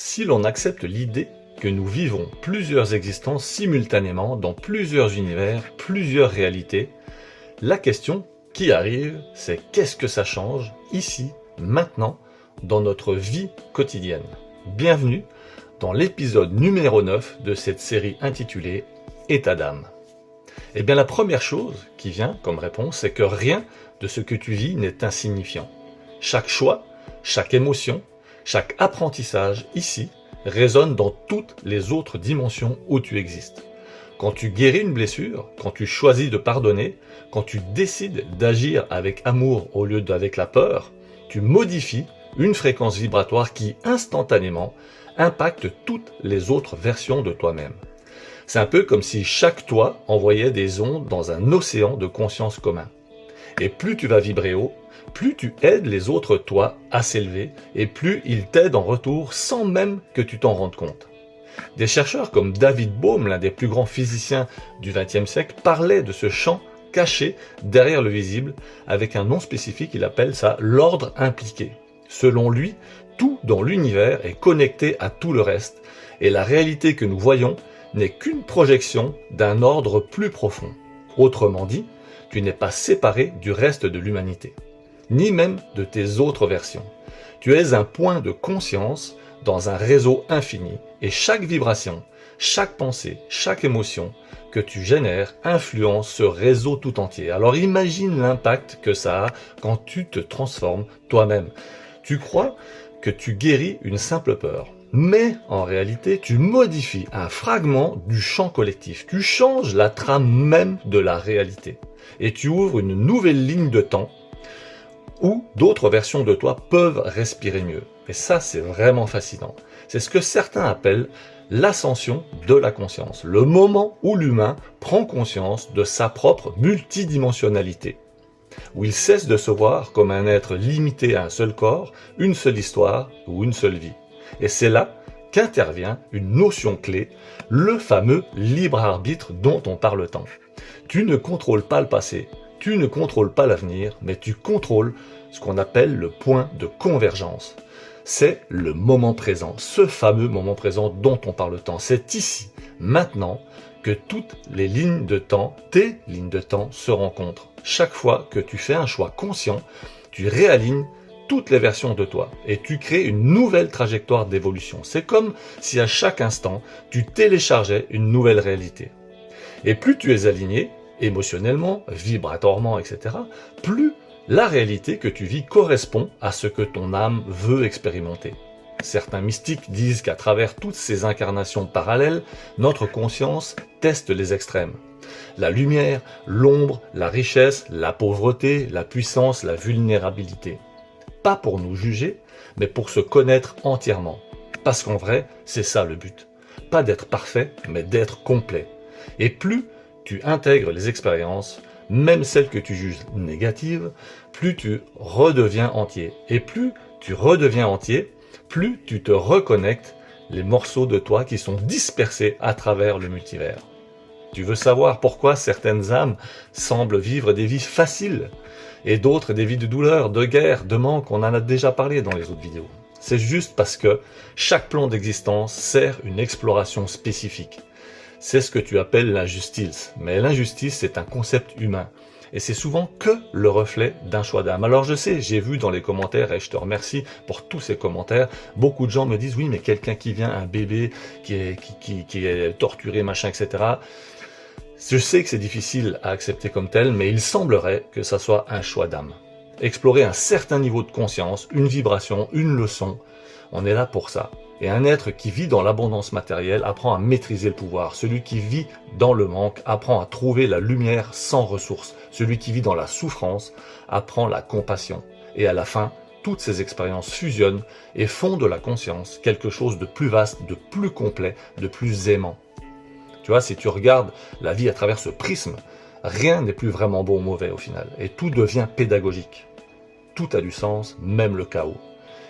Si l'on accepte l'idée que nous vivons plusieurs existences simultanément dans plusieurs univers, plusieurs réalités, la question qui arrive, c'est qu'est-ce que ça change ici, maintenant, dans notre vie quotidienne? Bienvenue dans l'épisode numéro 9 de cette série intitulée État d'âme. Eh bien la première chose qui vient comme réponse, c'est que rien de ce que tu vis n'est insignifiant. Chaque choix, chaque émotion, chaque apprentissage ici résonne dans toutes les autres dimensions où tu existes. Quand tu guéris une blessure, quand tu choisis de pardonner, quand tu décides d'agir avec amour au lieu d'avec la peur, tu modifies une fréquence vibratoire qui instantanément impacte toutes les autres versions de toi-même. C'est un peu comme si chaque toi envoyait des ondes dans un océan de conscience commun. Et plus tu vas vibrer haut, plus tu aides les autres toi à s'élever et plus ils t'aident en retour sans même que tu t'en rendes compte. Des chercheurs comme David Bohm, l'un des plus grands physiciens du XXe siècle, parlaient de ce champ caché derrière le visible avec un nom spécifique, il appelle ça l'ordre impliqué. Selon lui, tout dans l'univers est connecté à tout le reste et la réalité que nous voyons n'est qu'une projection d'un ordre plus profond. Autrement dit, tu n'es pas séparé du reste de l'humanité, ni même de tes autres versions. Tu es un point de conscience dans un réseau infini et chaque vibration, chaque pensée, chaque émotion que tu génères influence ce réseau tout entier. Alors imagine l'impact que ça a quand tu te transformes toi-même. Tu crois que tu guéris une simple peur. Mais en réalité, tu modifies un fragment du champ collectif. Tu changes la trame même de la réalité. Et tu ouvres une nouvelle ligne de temps où d'autres versions de toi peuvent respirer mieux. Et ça, c'est vraiment fascinant. C'est ce que certains appellent l'ascension de la conscience. Le moment où l'humain prend conscience de sa propre multidimensionnalité. Où il cesse de se voir comme un être limité à un seul corps, une seule histoire ou une seule vie. Et c'est là qu'intervient une notion clé, le fameux libre arbitre dont on parle tant. Tu ne contrôles pas le passé, tu ne contrôles pas l'avenir, mais tu contrôles ce qu'on appelle le point de convergence. C'est le moment présent, ce fameux moment présent dont on parle tant. C'est ici, maintenant, que toutes les lignes de temps, tes lignes de temps, se rencontrent. Chaque fois que tu fais un choix conscient, tu réalignes toutes les versions de toi et tu crées une nouvelle trajectoire d'évolution. C'est comme si à chaque instant, tu téléchargeais une nouvelle réalité. Et plus tu es aligné, émotionnellement, vibratoirement, etc., plus la réalité que tu vis correspond à ce que ton âme veut expérimenter. Certains mystiques disent qu'à travers toutes ces incarnations parallèles, notre conscience teste les extrêmes. La lumière, l'ombre, la richesse, la pauvreté, la puissance, la vulnérabilité. Pas pour nous juger, mais pour se connaître entièrement. Parce qu'en vrai, c'est ça le but. Pas d'être parfait, mais d'être complet. Et plus tu intègres les expériences, même celles que tu juges négatives, plus tu redeviens entier. Et plus tu redeviens entier, plus tu te reconnectes les morceaux de toi qui sont dispersés à travers le multivers. Tu veux savoir pourquoi certaines âmes semblent vivre des vies faciles et d'autres des vies de douleur, de guerre, de manque, on en a déjà parlé dans les autres vidéos. C'est juste parce que chaque plan d'existence sert une exploration spécifique. C'est ce que tu appelles l'injustice. Mais l'injustice, c'est un concept humain. Et c'est souvent que le reflet d'un choix d'âme. Alors je sais, j'ai vu dans les commentaires, et je te remercie pour tous ces commentaires, beaucoup de gens me disent, oui, mais quelqu'un qui vient, un bébé qui est torturé, machin, etc. Je sais que c'est difficile à accepter comme tel, mais il semblerait que ça soit un choix d'âme. Explorer un certain niveau de conscience, une vibration, une leçon, on est là pour ça. Et un être qui vit dans l'abondance matérielle apprend à maîtriser le pouvoir. Celui qui vit dans le manque apprend à trouver la lumière sans ressources. Celui qui vit dans la souffrance apprend la compassion. Et à la fin, toutes ces expériences fusionnent et font de la conscience quelque chose de plus vaste, de plus complet, de plus aimant. Tu vois, si tu regardes la vie à travers ce prisme, rien n'est plus vraiment bon ou mauvais au final. Et tout devient pédagogique. Tout a du sens, même le chaos.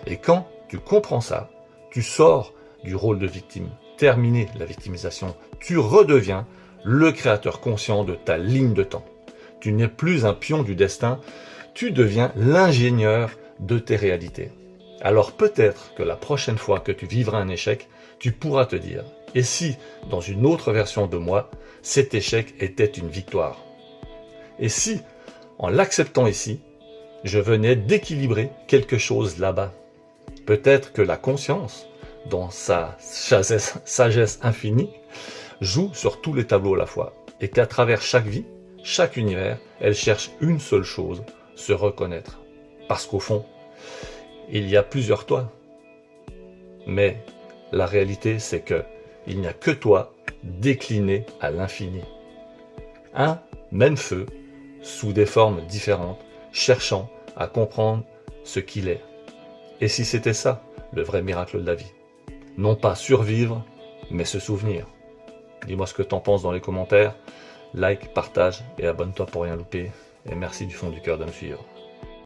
Et quand tu comprends ça, tu sors du rôle de victime, terminer la victimisation, tu redeviens le créateur conscient de ta ligne de temps. Tu n'es plus un pion du destin, tu deviens l'ingénieur de tes réalités. Alors peut-être que la prochaine fois que tu vivras un échec, tu pourras te dire, et si, dans une autre version de moi, cet échec était une victoire? Et si, en l'acceptant ici, je venais d'équilibrer quelque chose là-bas? Peut-être que la conscience, dans sa sagesse infinie, joue sur tous les tableaux à la fois, et qu'à travers chaque vie, chaque univers, elle cherche une seule chose, se reconnaître. Parce qu'au fond, il y a plusieurs toi. Mais la réalité, c'est que il n'y a que toi décliné à l'infini. Un même feu, sous des formes différentes, cherchant à comprendre ce qu'il est. Et si c'était ça, le vrai miracle de la vie? Non pas survivre, mais se souvenir. Dis-moi ce que t'en penses dans les commentaires. Like, partage et abonne-toi pour rien louper. Et merci du fond du cœur de me suivre.